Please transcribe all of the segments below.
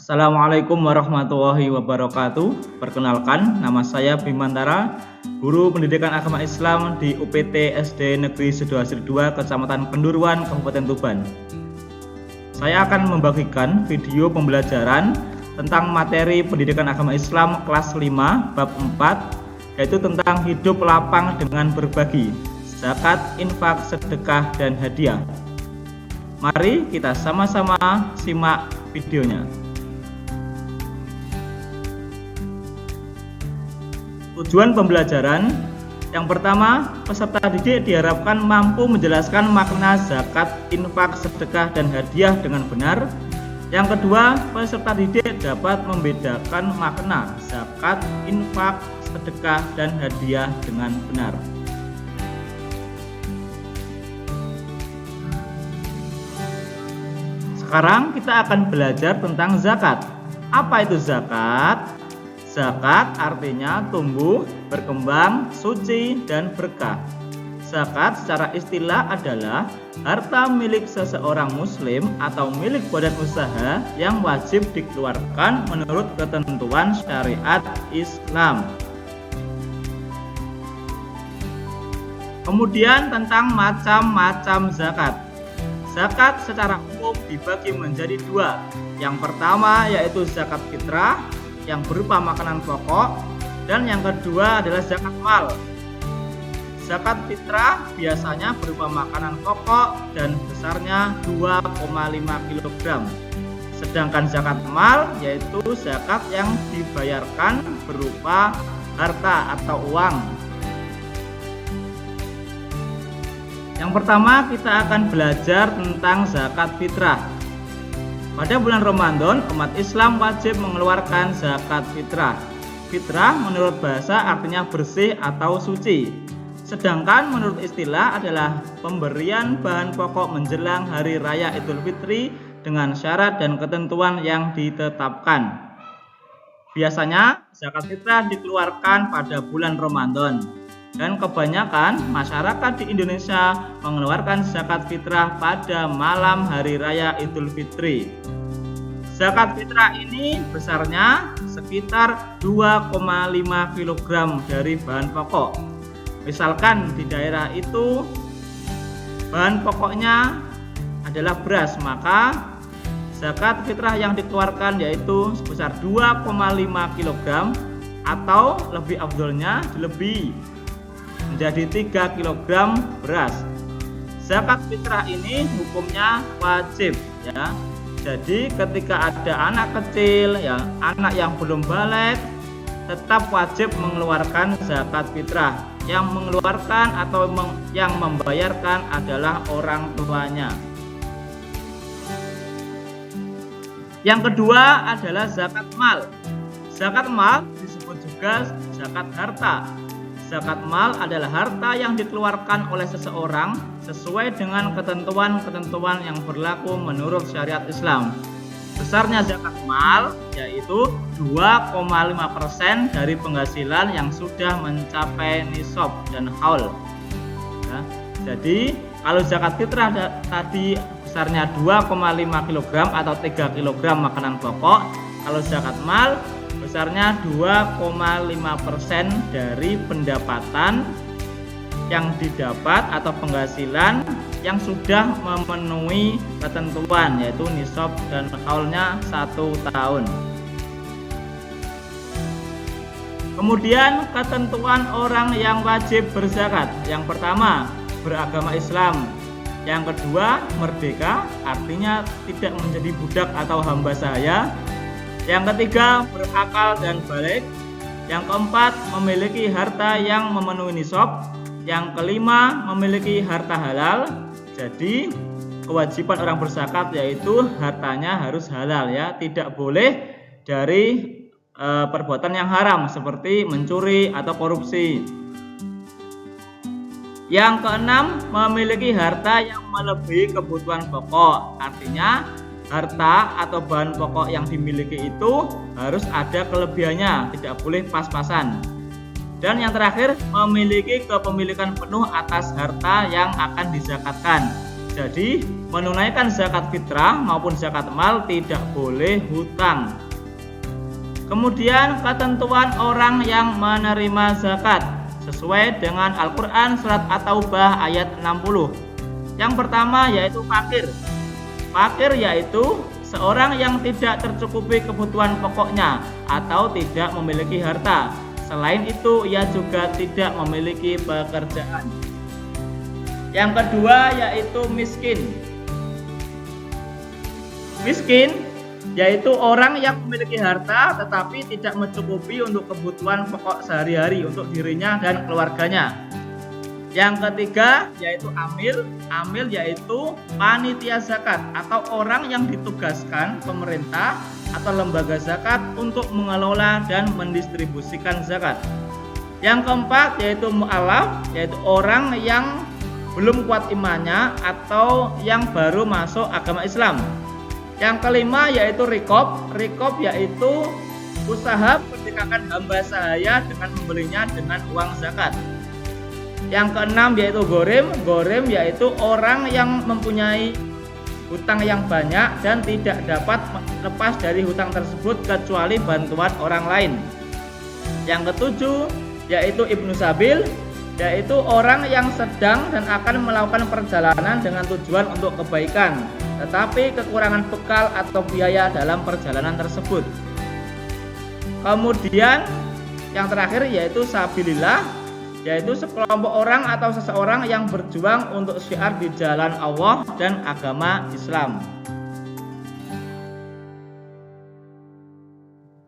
Assalamualaikum warahmatullahi wabarakatuh. Perkenalkan, nama saya Bimantara, Guru Pendidikan Agama Islam di UPT SD Negeri Sidoarjo 2, Kecamatan Kenduruan, Kabupaten Tuban. Saya akan membagikan video pembelajaran tentang materi Pendidikan Agama Islam kelas 5 bab 4, yaitu tentang hidup lapang dengan berbagi, zakat, infak, sedekah, dan hadiah. Mari kita sama-sama simak videonya. Tujuan pembelajaran: yang pertama, peserta didik diharapkan mampu menjelaskan makna zakat, infak, sedekah, dan hadiah dengan benar. Yang kedua, peserta didik dapat membedakan makna zakat, infak, sedekah, dan hadiah dengan benar. Sekarang kita akan belajar tentang zakat. Apa itu zakat? Zakat artinya tumbuh, berkembang, suci, dan berkah. Zakat secara istilah adalah harta milik seseorang muslim atau milik badan usaha yang wajib dikeluarkan menurut ketentuan syariat Islam. Kemudian tentang macam-macam zakat. Zakat secara umum dibagi menjadi dua. Yang pertama yaitu zakat fitrah yang berupa makanan pokok, dan yang kedua adalah zakat mal. Zakat fitrah biasanya berupa makanan pokok dan besarnya 2,5 kg. Sedangkan zakat mal yaitu zakat yang dibayarkan berupa harta atau uang. Yang pertama kita akan belajar tentang zakat fitrah. Pada bulan Ramadan, umat Islam wajib mengeluarkan zakat fitrah. Fitrah menurut bahasa artinya bersih atau suci. Sedangkan menurut istilah adalah pemberian bahan pokok menjelang hari raya Idul Fitri dengan syarat dan ketentuan yang ditetapkan. Biasanya zakat fitrah dikeluarkan pada bulan Ramadan. Dan kebanyakan masyarakat di Indonesia mengeluarkan zakat fitrah pada malam hari raya Idul Fitri. Zakat fitrah ini besarnya sekitar 2,5 kg dari bahan pokok. Misalkan di daerah itu bahan pokoknya adalah beras, maka zakat fitrah yang dikeluarkan yaitu sebesar 2,5 kg atau lebih afdolnya lebih menjadi 3 kg beras. Zakat fitrah ini hukumnya wajib ya. Jadi ketika ada anak kecil ya, anak yang belum balik, tetap wajib mengeluarkan zakat fitrah. Yang mengeluarkan atau yang membayarkan adalah orang tuanya. Yang kedua adalah zakat mal. Zakat mal disebut juga zakat harta. Zakat mal adalah harta yang dikeluarkan oleh seseorang sesuai dengan ketentuan-ketentuan yang berlaku menurut syariat Islam. Besarnya zakat mal yaitu 2,5% dari penghasilan yang sudah mencapai nisab dan haul. Ya, jadi kalau zakat fitrah tadi besarnya 2,5 kg atau 3 kg makanan pokok, kalau zakat mal besarnya 2,5% dari pendapatan yang didapat atau penghasilan yang sudah memenuhi ketentuan yaitu nisab dan haulnya 1 tahun. Kemudian ketentuan orang yang wajib berzakat. Yang pertama, beragama Islam. Yang kedua, merdeka, artinya tidak menjadi budak atau hamba sahaya. Yang ketiga, berakal dan balik. Yang keempat, memiliki harta yang memenuhi nisab. Yang kelima, memiliki harta halal. Jadi kewajiban orang berzakat yaitu hartanya harus halal ya, tidak boleh dari perbuatan yang haram seperti mencuri atau korupsi. Yang keenam, memiliki harta yang melebihi kebutuhan pokok. Artinya harta atau bahan pokok yang dimiliki itu harus ada kelebihannya, tidak boleh pas-pasan. Dan yang terakhir, memiliki kepemilikan penuh atas harta yang akan dizakatkan. Jadi menunaikan zakat fitrah maupun zakat mal tidak boleh hutang. Kemudian ketentuan orang yang menerima zakat sesuai dengan Al-Quran surat At-Taubah ayat 60. Yang pertama yaitu fakir. Fakir yaitu seorang yang tidak tercukupi kebutuhan pokoknya atau tidak memiliki harta. Selain itu ia juga tidak memiliki pekerjaan. Yang kedua yaitu miskin. Miskin yaitu orang yang memiliki harta tetapi tidak mencukupi untuk kebutuhan pokok sehari-hari untuk dirinya dan keluarganya. Yang ketiga yaitu amil. Amil yaitu panitia zakat atau orang yang ditugaskan pemerintah atau lembaga zakat untuk mengelola dan mendistribusikan zakat. Yang keempat yaitu mu'alaf, yaitu orang yang belum kuat imannya atau yang baru masuk agama Islam. Yang kelima yaitu rikob. Rikob yaitu usaha merdekakan hamba sahaya dengan membelinya dengan uang zakat. Yang keenam yaitu gorim. Gorim yaitu orang yang mempunyai hutang yang banyak dan tidak dapat lepas dari hutang tersebut kecuali bantuan orang lain. Yang ketujuh yaitu ibnu sabil, yaitu orang yang sedang dan akan melakukan perjalanan dengan tujuan untuk kebaikan, tetapi kekurangan bekal atau biaya dalam perjalanan tersebut. Kemudian yang terakhir yaitu sabilillah, yaitu sekelompok orang atau seseorang yang berjuang untuk syiar di jalan Allah dan agama Islam.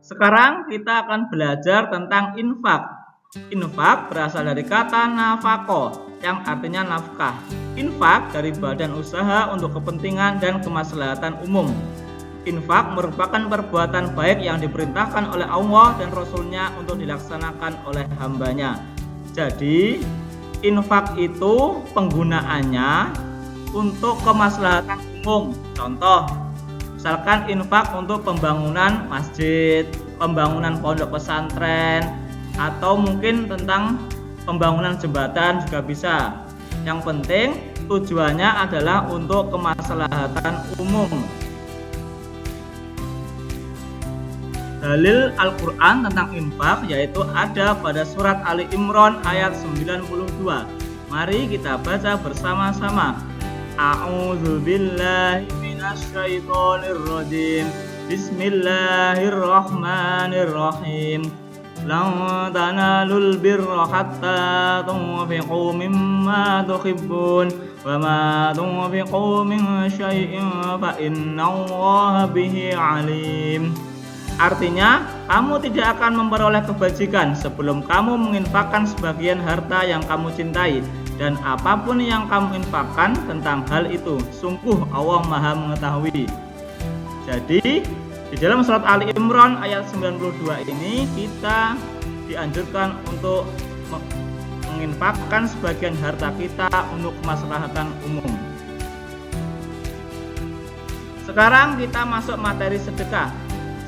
Sekarang kita akan belajar tentang infak. Infak berasal dari kata nafaqah yang artinya nafkah. Infak dari badan usaha untuk kepentingan dan kemaslahatan umum. Infak merupakan perbuatan baik yang diperintahkan oleh Allah dan Rasul-Nya untuk dilaksanakan oleh hambanya. Jadi infak itu penggunaannya untuk kemaslahatan umum. Contoh, misalkan infak untuk pembangunan masjid, pembangunan pondok pesantren, atau mungkin tentang pembangunan jembatan juga bisa. Yang penting tujuannya adalah untuk kemaslahatan umum. Dalil Al-Quran tentang infak yaitu ada pada surat Ali Imran ayat 92. Mari kita baca bersama-sama. A'udzu billahi minasy syaithanir rajim. Bismillahirrahmanirrahim. Lan tanalul birra hatta tunfiqu mimma tuhibbun wa ma tunfiqu min syai'in fa innallaha bihi alim. Artinya, kamu tidak akan memperoleh kebajikan sebelum kamu menginfakkan sebagian harta yang kamu cintai, dan apapun yang kamu infakkan tentang hal itu, sungguh Allah Maha mengetahui. Jadi, di dalam surat Ali Imran ayat 92 ini kita dianjurkan untuk menginfakkan sebagian harta kita untuk kemaslahatan umum. Sekarang kita masuk materi sedekah.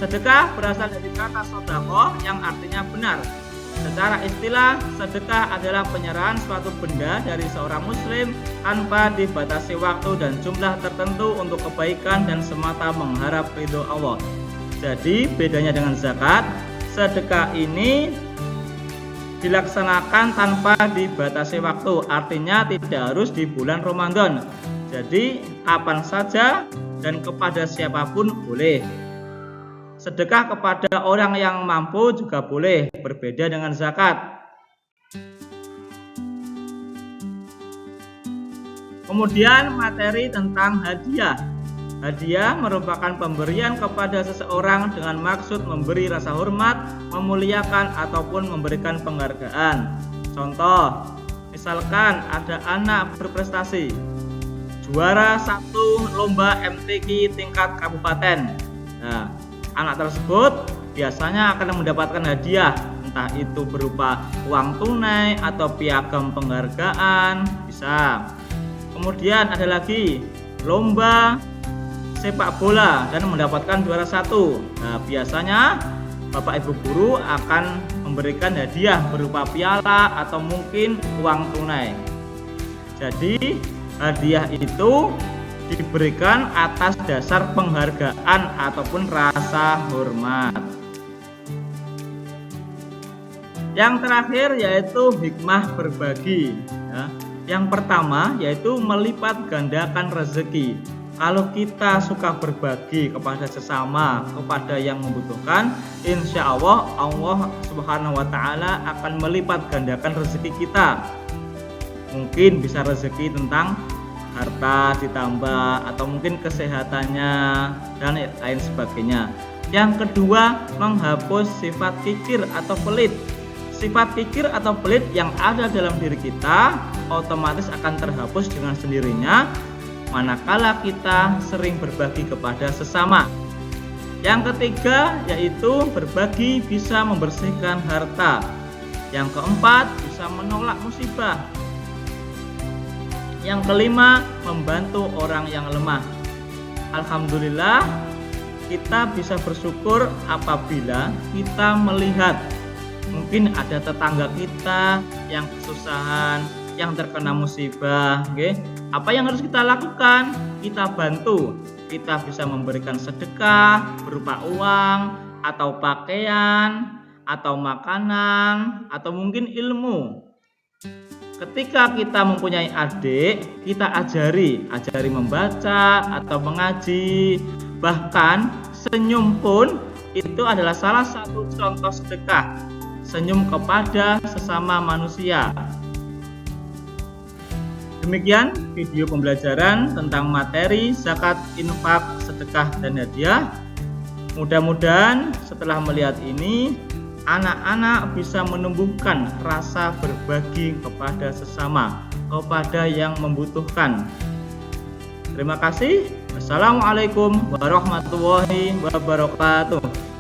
Sedekah berasal dari kata sodaqah yang artinya benar. Secara istilah, sedekah adalah penyerahan suatu benda dari seorang muslim tanpa dibatasi waktu dan jumlah tertentu untuk kebaikan dan semata mengharap ridho Allah. Jadi bedanya dengan zakat, sedekah ini dilaksanakan tanpa dibatasi waktu, artinya tidak harus di bulan Ramadan. Jadi kapan saja dan kepada siapapun boleh. Sedekah kepada orang yang mampu juga boleh, berbeda dengan zakat. Kemudian materi tentang hadiah. Hadiah merupakan pemberian kepada seseorang dengan maksud memberi rasa hormat, memuliakan, ataupun memberikan penghargaan. Contoh, misalkan ada anak berprestasi, juara 1 lomba MTQ tingkat kabupaten. Nah, anak tersebut biasanya akan mendapatkan hadiah, entah itu berupa uang tunai atau piagam penghargaan, bisa. Kemudian ada lagi lomba sepak bola dan mendapatkan juara 1. Nah, biasanya Bapak Ibu guru akan memberikan hadiah berupa piala atau mungkin uang tunai. Jadi hadiah itu diberikan atas dasar penghargaan ataupun rasa hormat. Yang terakhir yaitu hikmah berbagi. Yang pertama yaitu melipat gandakan rezeki. Kalau kita suka berbagi kepada sesama, kepada yang membutuhkan, insya Allah Allah Subhanahu wa Ta'ala akan melipat gandakan rezeki kita. Mungkin bisa rezeki tentang harta ditambah, atau mungkin kesehatannya dan lain sebagainya. Yang kedua, menghapus sifat kikir atau pelit. Sifat kikir atau pelit yang ada dalam diri kita otomatis akan terhapus dengan sendirinya manakala kita sering berbagi kepada sesama. Yang ketiga yaitu berbagi bisa membersihkan harta. Yang keempat bisa menolak musibah. Yang kelima membantu orang yang lemah. Alhamdulillah kita bisa bersyukur apabila kita melihat mungkin ada tetangga kita yang kesusahan, yang terkena musibah, okay? Apa yang harus kita lakukan? Kita bantu. Kita bisa memberikan sedekah berupa uang atau pakaian atau makanan atau mungkin ilmu. Ketika kita mempunyai adik, kita ajari membaca atau mengaji. Bahkan senyum pun itu adalah salah satu contoh sedekah. Senyum kepada sesama manusia. Demikian video pembelajaran tentang materi zakat, infak, sedekah, dan hadiah. Mudah-mudahan setelah melihat ini, anak-anak bisa menumbuhkan rasa berbagi kepada sesama, kepada yang membutuhkan. Terima kasih. Wassalamualaikum warahmatullahi wabarakatuh.